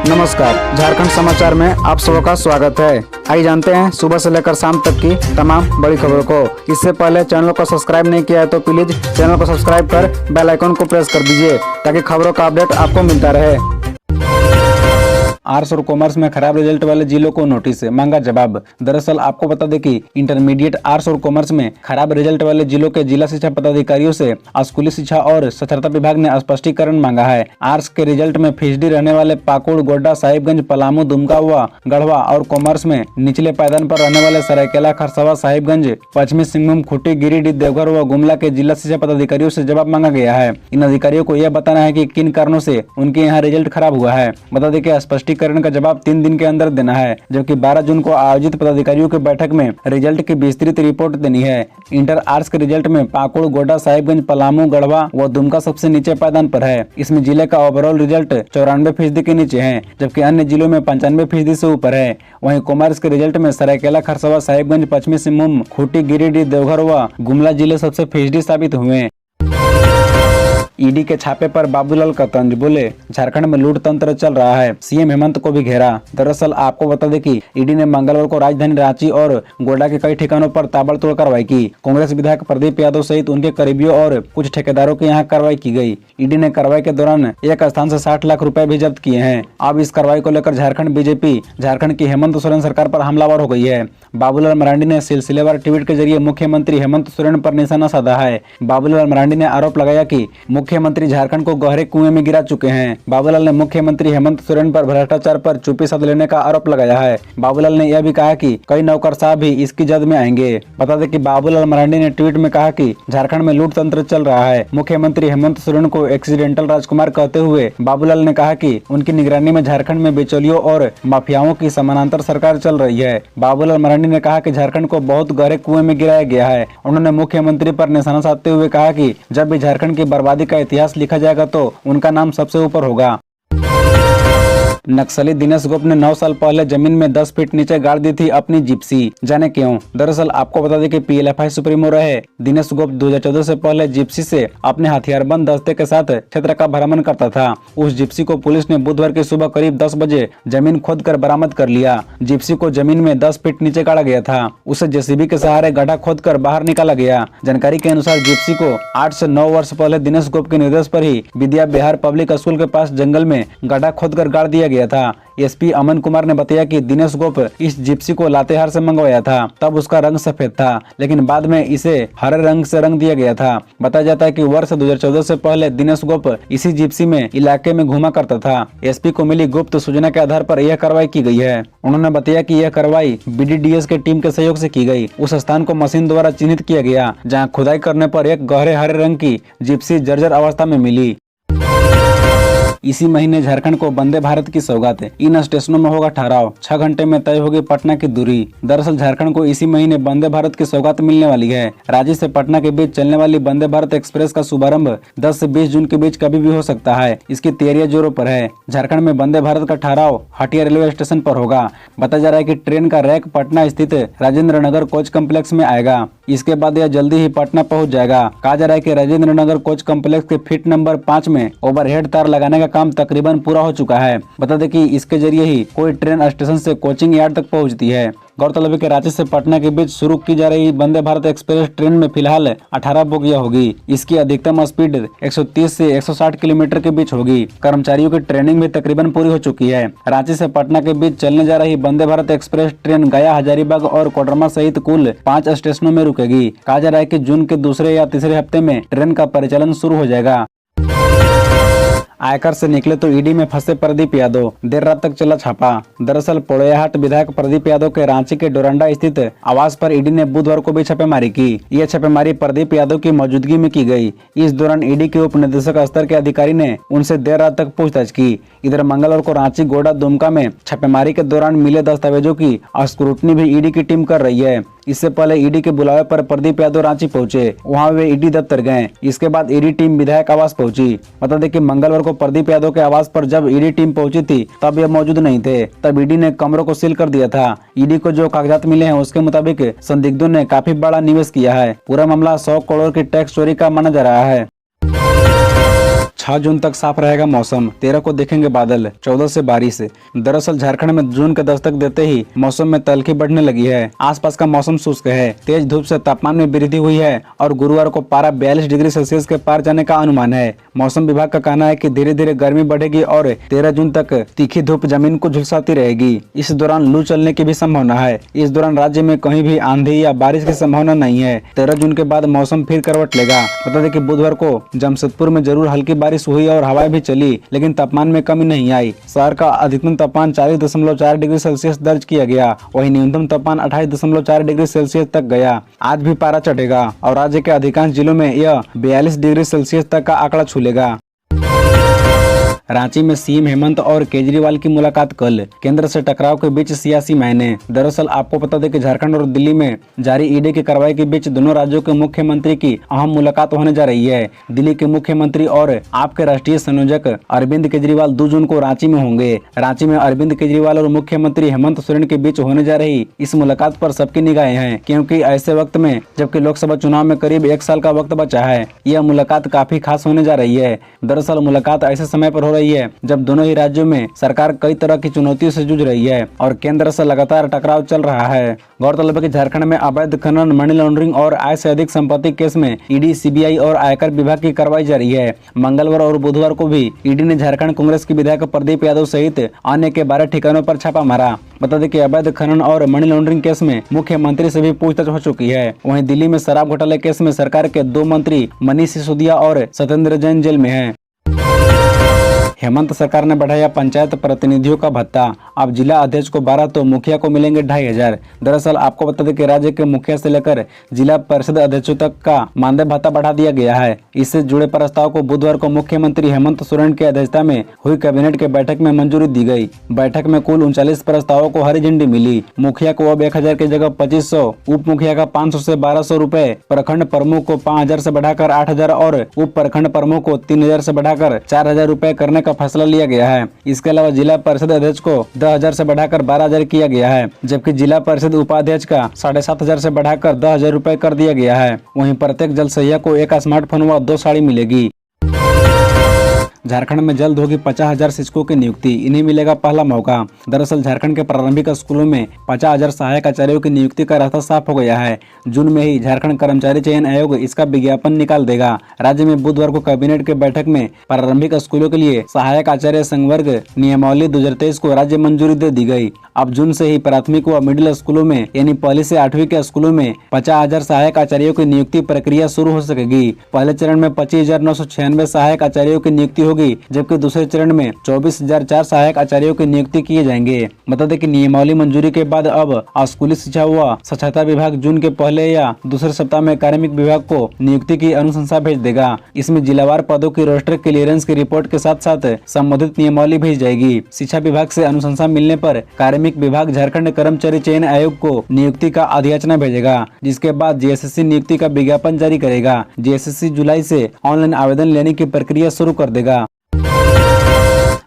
नमस्कार, झारखंड समाचार में आप सबका स्वागत है। आइए जानते हैं सुबह से लेकर शाम तक की तमाम बड़ी खबरों को। इससे पहले चैनल को सब्सक्राइब नहीं किया है तो प्लीज चैनल को सब्सक्राइब कर बेल आइकन को प्रेस कर दीजिए ताकि खबरों का अपडेट आपको मिलता रहे। आर्ट्स और कॉमर्स में खराब रिजल्ट वाले जिलों को नोटिस, मांगा जवाब। दरअसल आपको बता दें कि इंटरमीडिएट आर्ट्स और कॉमर्स में खराब रिजल्ट वाले जिलों के जिला शिक्षा पदाधिकारियों से स्कूली शिक्षा और साक्षरता विभाग ने स्पष्टीकरण मांगा है। आर्ट्स के रिजल्ट में फीसदी रहने वाले पाकुड़, गोड्डा, साहिबगंज, पलामू, दुमका व गढ़वा और कॉमर्स में निचले पायदान पर रहने वाले सरायकेला, खरसावा, साहिबगंज, पश्चिमी सिंहभूम, खूंटी, गिरिडीह, देवघर व गुमला के जिला शिक्षा पदाधिकारियों से जवाब मांगा गया है। इन अधिकारियों को यह बताना है कि किन कारणों से उनके यहाँ रिजल्ट खराब हुआ है। बता दें कि स्पष्टीकरण का जवाब 3 दिन के अंदर देना है, जबकि 12 जून को आयोजित पदाधिकारियों की बैठक में रिजल्ट की विस्तृत रिपोर्ट देनी है। इंटर आर्ट्स के रिजल्ट में पाकुड़, गोड्डा, साहिबगंज, पलामू, गढ़वा व दुमका सबसे नीचे पायदान पर है। इसमें जिले का ओवरऑल रिजल्ट 94% के नीचे है, जबकि अन्य जिलों में 95% से ऊपर है। वहीं कॉमर्स के रिजल्ट में सरायकेला, खरसावा, साहिबगंज, पश्चिमी सिंहभूम, खूंटी, गिरिडीह, देवघर व गुमला जिले सबसे फीसदी साबित हुए। ईडी के छापे पर बाबूलाल का तंज, बोले झारखंड में लूट तंत्र चल रहा है, सीएम हेमंत को भी घेरा। दरअसल आपको बता दें कि ईडी ने मंगलवार को राजधानी रांची और गोड्डा के कई ठिकानों पर ताबड़तोड़ कार्रवाई की। कांग्रेस विधायक प्रदीप यादव सहित उनके करीबियों और कुछ ठेकेदारों के यहाँ कार्रवाई की गई। ईडी ने कार्रवाई के दौरान एक स्थान से 60 लाख रुपए भी जब्त किए हैं। अब इस कार्रवाई को लेकर झारखंड बीजेपी झारखंड की हेमंत सोरेन सरकार पर हमलावर हो गई है। बाबूलाल मरांडी ने सिलसिलेवार ट्वीट के जरिए मुख्यमंत्री हेमंत सोरेन पर निशाना साधा है। बाबूलाल मरांडी ने आरोप लगाया कि मुख्यमंत्री झारखंड को गहरे कुएं में गिरा चुके हैं। बाबूलाल ने मुख्यमंत्री हेमंत सोरेन पर भ्रष्टाचार पर चुप्पी साध लेने का आरोप लगाया है। बाबूलाल ने यह भी कहा कि कई नौकरशाह भी इसकी जद में आएंगे। बता दें कि बाबूलाल मरांडी ने ट्वीट में कहा कि झारखंड में लूट तंत्र चल रहा है। मुख्यमंत्री हेमंत सोरेन को एक्सीडेंटल राजकुमार कहते हुए बाबूलाल ने कहा कि उनकी निगरानी में झारखंड में बिचौलियों और माफियाओं की समानांतर सरकार चल रही है। बाबूलाल मरांडी ने कहा कि झारखंड को बहुत गहरे कुएं में गिराया गया है। उन्होंने मुख्यमंत्री पर निशाना साधते हुए कहा कि जब भी झारखंड की बर्बादी का इतिहास लिखा जाएगा तो उनका नाम सबसे ऊपर होगा। नक्सली दिनेश गुप्त ने 9 साल पहले जमीन में 10 फीट नीचे गाड़ दी थी अपनी जिप्सी, जाने क्यों। दरअसल आपको बता दें कि पीएलएफआई सुप्रीमो रहे दिनेश गुप्त 2014 से पहले जिप्सी से अपने हथियारबंद दस्ते के साथ क्षेत्र का भ्रमण करता था। उस जिप्सी को पुलिस ने बुधवार की सुबह करीब 10 बजे जमीन खोद कर बरामद कर लिया। जिप्सी को जमीन में 10 फीट नीचे गाड़ा गया था। उसे जेसीबी के सहारे गड्ढा खोद कर बाहर निकाला गया। जानकारी के अनुसार जिप्सी को 8 से 9 वर्ष पहले दिनेश गुप्त के निर्देश पर ही विद्या बिहार पब्लिक स्कूल के पास जंगल में गड्ढा खोद कर गाड़ दिया गया था। एसपी अमन कुमार ने बताया कि दिनेश गुप्त इस जिप्सी को लातेहार से मंगवाया था। तब उसका रंग सफेद था, लेकिन बाद में इसे हरे रंग से रंग दिया गया था। बताया जाता है कि वर्ष 2014 से पहले दिनेश गुप्त इसी जिप्सी में इलाके में घूमा करता था। एसपी को मिली गुप्त सूचना के आधार पर यह कार्रवाई की गई है। उन्होंने बताया कि यह कार्रवाई बीडीडीएस के टीम के सहयोग से की गई। उस स्थान को मशीन द्वारा चिन्हित किया गया जहाँ खुदाई करने पर एक गहरे हरे रंग की जिप्सी जर्जर अवस्था में मिली। इसी महीने झारखंड को वंदे भारत की सौगात, इन स्टेशनों में होगा ठहराव, 6 घंटे में तय होगी पटना की दूरी। दरअसल झारखंड को इसी महीने वंदे भारत की सौगात मिलने वाली है। रांची से पटना के बीच चलने वाली वंदे भारत एक्सप्रेस का शुभारंभ 10 से 20 जून के बीच कभी भी हो सकता है। इसकी तैयारियां जोरों पर है। झारखंड में वंदे भारत का ठहराव हटिया रेलवे स्टेशन पर होगा। बताया जा रहा है कि ट्रेन का रैक पटना स्थित राजेंद्र नगर कोच कम्प्लेक्स में आएगा। इसके बाद यह जल्दी ही पटना पहुंच जाएगा। कहा जा रहा है कि राजेंद्र नगर कोच कम्प्लेक्स के फीट नंबर 5 में ओवरहेड तार लगाने का काम तकरीबन पूरा हो चुका है। बता दें कि इसके जरिए ही कोई ट्रेन स्टेशन से कोचिंग यार्ड तक पहुंचती है। गौरतलब है कि रांची से पटना के बीच शुरू की जा रही वंदे भारत एक्सप्रेस ट्रेन में फिलहाल 18 बोगियां होगी। इसकी अधिकतम स्पीड 130 से 160 किलोमीटर के बीच होगी। कर्मचारियों की ट्रेनिंग भी तकरीबन पूरी हो चुकी है। रांची से पटना के बीच चलने जा रही वंदे भारत एक्सप्रेस ट्रेन गया, हजारीबाग और कोडरमा सहित कुल 5 स्टेशनों में रुकेगी। कहा जा रहा है कि जून के दूसरे या तीसरे हफ्ते में ट्रेन का परिचालन शुरू हो जाएगा। आयकर से निकले तो ईडी में फंसे प्रदीप यादव, देर रात तक चला छापा। दरअसल पोड़ैयाहाट विधायक प्रदीप यादव के रांची के डोरंडा स्थित आवास पर ईडी ने बुधवार को भी छापेमारी की। यह छापेमारी प्रदीप यादव की मौजूदगी में की गई। इस दौरान ईडी के उप निदेशक स्तर के अधिकारी ने उनसे देर रात तक पूछताछ की। इधर मंगलवार को रांची, गोड्डा, दुमका में छापेमारी के दौरान मिले दस्तावेजों की स्क्रूटनी भी ईडी की टीम कर रही है। इससे पहले ईडी के बुलावे पर प्रदीप यादव रांची पहुंचे। वहां वे ईडी दफ्तर गए। इसके बाद ईडी टीम विधायक आवास पहुंची। बता दें कि मंगलवार को प्रदीप यादव के आवास पर जब ईडी टीम पहुंची थी तब ये मौजूद नहीं थे। तब ईडी ने कमरों को सील कर दिया था। ईडी को जो कागजात मिले हैं उसके मुताबिक संदिग्धों ने काफी बड़ा निवेश किया है। पूरा मामला 100 करोड़ की टैक्स चोरी का माना जा रहा है। 6 जून तक साफ रहेगा मौसम, 13 को देखेंगे बादल, 14 से बारिश। दरअसल झारखंड में जून के दस्तक देते ही मौसम में तल्खी बढ़ने लगी है। आसपास का मौसम शुष्क है, तेज धूप से तापमान में वृद्धि हुई है और गुरुवार को पारा 42 डिग्री सेल्सियस के पार जाने का अनुमान है। मौसम विभाग का कहना है कि धीरे धीरे गर्मी बढ़ेगी और 13 जून तक तीखी धूप जमीन को झुलसाती रहेगी। इस दौरान लू चलने की भी संभावना है। इस दौरान राज्य में कहीं भी आंधी या बारिश की संभावना नहीं है। 13 जून के बाद मौसम फिर करवट लेगा। बता दें कि बुधवार को जमशेदपुर में जरूर हल्की बारिश हुई और हवाएं भी चली, लेकिन तापमान में कमी नहीं आई। शहर का अधिकतम तापमान 40.4 डिग्री सेल्सियस दर्ज किया गया, वहीं न्यूनतम तापमान 28.4 डिग्री सेल्सियस तक गया। आज भी पारा चढ़ेगा और राज्य के अधिकांश जिलों में यह 42 डिग्री सेल्सियस तक का आंकड़ा छूलेगा। रांची में सीएम हेमंत और केजरीवाल की मुलाकात कल, केंद्र से टकराव के बीच सियासी मायने। दरअसल आपको बता दें कि झारखंड और दिल्ली में जारी ईडी की कार्रवाई के बीच दोनों राज्यों के मुख्यमंत्री की अहम मुलाकात होने जा रही है। दिल्ली के मुख्यमंत्री और आपके राष्ट्रीय संयोजक अरविंद केजरीवाल 2 जून को रांची में होंगे। रांची में अरविंद केजरीवाल और मुख्यमंत्री हेमंत सोरेन के बीच होने जा रही इस मुलाकात पर सबकी निगाहें हैं, क्योंकि ऐसे वक्त में जबकि लोकसभा चुनाव में करीब 1 साल का वक्त बचा है, यह मुलाकात काफी खास होने जा रही है। दरअसल मुलाकात ऐसे समय पर हो रही है जब दोनों ही राज्यों में सरकार कई तरह की चुनौतियों से जूझ रही है और केंद्र से लगातार टकराव चल रहा है। गौरतलब है कि झारखंड में अवैध खनन, मनी लॉन्ड्रिंग और आय से अधिक संपत्ति केस में ईडी, सीबीआई और आयकर विभाग की कार्रवाई जारी है। मंगलवार और बुधवार को भी ईडी ने झारखंड कांग्रेस के विधायक प्रदीप यादव सहित अन्य के 12 ठिकानों पर छापा मारा। बता दें कि अवैध खनन और मनी लॉन्ड्रिंग केस में मुख्यमंत्री से भी पूछताछ हो चुकी है। वहीं दिल्ली में शराब घोटाले केस में सरकार के 2 मंत्री मनीष सिसोदिया और सत्येंद्र जैन जेल में हैं। हेमंत सरकार ने बढ़ाया पंचायत प्रतिनिधियों का भत्ता, अब जिला अध्यक्ष को 12 तो मुखिया को मिलेंगे 2500। दरअसल आपको बता दें कि राज्य के मुखिया से लेकर जिला परिषद अध्यक्षों तक का मानदेय भत्ता बढ़ा दिया गया है। इससे जुड़े प्रस्ताव को बुधवार को मुख्यमंत्री हेमंत सोरेन की अध्यक्षता में हुई कैबिनेट के बैठक में मंजूरी दी गई। बैठक में कुल 39 प्रस्तावों को हरी झंडी मिली। मुखिया को अब 1000 की जगह 2500, उप मुखिया का 500 से 1200 रूपए, प्रखंड प्रमुख को 5000 से बढ़ाकर 8000 और उप प्रखंड प्रमुख को 3000 से बढ़ाकर 4000 रूपए करने का फैसला लिया गया है। इसके अलावा जिला परिषद अध्यक्ष को 10,000 से बढ़ाकर 12,000 किया गया है, जबकि जिला परिषद उपाध्यक्ष का 7,500 से बढ़ाकर 10,000 रूपए कर दिया गया है। वहीं प्रत्येक जल सहिया को 1 स्मार्टफोन व 2 साड़ी मिलेगी। झारखंड में जल्द होगी 50,000 शिक्षकों की नियुक्ति, इन्हें मिलेगा पहला मौका। दरअसल झारखंड के प्रारंभिक स्कूलों में 50,000 सहायक आचार्यों की नियुक्ति का रास्ता साफ हो गया है। जून में ही झारखंड कर्मचारी चयन आयोग इसका विज्ञापन निकाल देगा। राज्य में बुधवार को कैबिनेट के बैठक में प्रारंभिक स्कूलों के लिए सहायक आचार्य संवर्ग नियमावली 2023 को राज्य मंजूरी दे दी गई। अब जून से ही प्राथमिक व मिडिल स्कूलों में यानी 1 से 8वीं के स्कूलों में 50,000 सहायक आचार्यों की नियुक्ति प्रक्रिया शुरू हो सकेगी। पहले चरण में 25,996 सहायक आचार्यों की नियुक्ति होगी, जबकि दूसरे चरण में 24,004 सहायक आचार्यों की नियुक्ति किए जाएंगे। बता दें कि नियमावली मंजूरी के बाद अब स्कूली शिक्षा व साक्षरता विभाग जून के पहले या दूसरे सप्ताह में कार्मिक विभाग को नियुक्ति की अनुशंसा भेज देगा। इसमें जिलावार पदों की रोस्टर क्लियरेंस की रिपोर्ट के साथ साथ संबंधित नियमावली भेज जाएगी। शिक्षा विभाग से अनुशंसा मिलने पर कार्मिक विभाग झारखंड कर्मचारी चयन आयोग को नियुक्ति का अधियाचना भेजेगा, जिसके बाद जीएसएससी नियुक्ति का विज्ञापन जारी करेगा। जीएसएससी जुलाई से ऑनलाइन आवेदन लेने की प्रक्रिया शुरू कर देगा।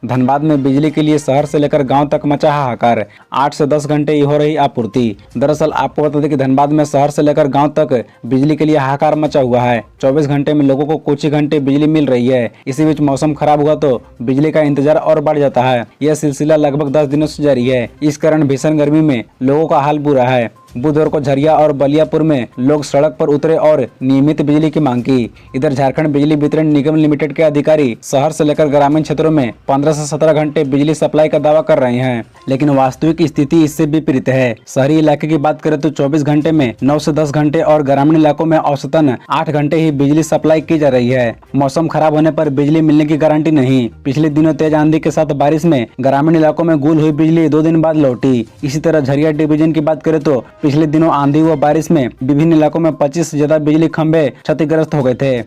धनबाद में बिजली के लिए शहर से लेकर गांव तक मचा हाहाकार, 8 से 10 घंटे ही हो रही आपूर्ति। दरअसल आपको बता दें कि धनबाद में शहर से लेकर गांव तक बिजली के लिए हाहाकार मचा हुआ है। 24 घंटे में लोगों को कुछ ही घंटे बिजली मिल रही है। इसी बीच मौसम खराब हुआ तो बिजली का इंतजार और बढ़ जाता है। यह सिलसिला लगभग 10 दिनों से जारी है। इस कारण भीषण गर्मी में लोगों का हाल बुरा है। बुधवार को झरिया और बलियापुर में लोग सड़क पर उतरे और नियमित बिजली की मांग की। इधर झारखंड बिजली वितरण निगम लिमिटेड के अधिकारी शहर से लेकर ग्रामीण क्षेत्रों में 15 से 17 घंटे बिजली सप्लाई का दावा कर रहे हैं, लेकिन वास्तविक स्थिति इससे विपरीत है। शहरी इलाके की बात करें तो 24 घंटे में 9 से 10 घंटे और ग्रामीण इलाकों में औसतन 8 घंटे ही बिजली सप्लाई की जा रही है। मौसम खराब होने पर बिजली मिलने की गारंटी नहीं। पिछले दिनों तेज आंधी के साथ बारिश में ग्रामीण इलाकों में गुल हुई बिजली 2 दिन बाद लौटी। इसी तरह झरिया डिवीजन की बात करें तो पिछले दिनों आंधी व बारिश में विभिन्न इलाकों में 25 से ज्यादा बिजली खंभे क्षतिग्रस्त हो गए थे।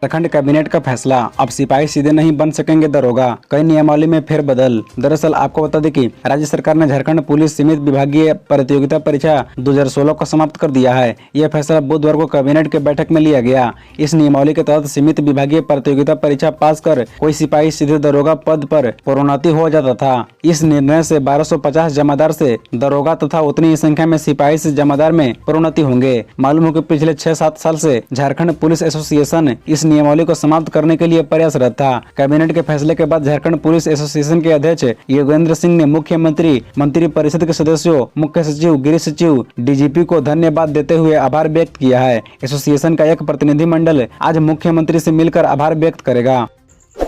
उत्तराखंड कैबिनेट का फैसला, अब सिपाही सीधे नहीं बन सकेंगे दरोगा, कई नियमावली में फेरबदल। दरअसल आपको बता दें कि राज्य सरकार ने झारखंड पुलिस सीमित विभागीय प्रतियोगिता परीक्षा 2016 को समाप्त कर दिया है। यह फैसला बुधवार को कैबिनेट के बैठक में लिया गया। इस नियमावली के तहत सीमित विभागीय प्रतियोगिता परीक्षा पास कर कोई सिपाही सीधे दरोगा पद पर प्रोन्नति हो जाता था। इस निर्णय से 1250 जमादार से दरोगा तथा उतनी ही संख्या में सिपाही से जमादार में प्रोन्नति होंगे। मालूम हो कि पिछले 6-7 साल से झारखंड पुलिस एसोसिएशन इस नियमावली को समाप्त करने के लिए प्रयासरत था। कैबिनेट के फैसले के बाद झारखंड पुलिस एसोसिएशन के अध्यक्ष योगेंद्र सिंह ने मुख्यमंत्री, मंत्री परिषद के सदस्यों, मुख्य सचिव, गृह सचिव, डीजीपी को धन्यवाद देते हुए आभार व्यक्त किया है। एसोसिएशन का एक प्रतिनिधिमंडल आज मुख्यमंत्री से मिलकर आभार व्यक्त करेगा।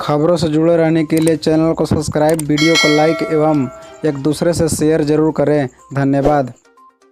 खबरों से जुड़े रहने के लिए चैनल को सब्सक्राइब, वीडियो को लाइक एवं एक दूसरे से शेयर जरूर करें। धन्यवाद।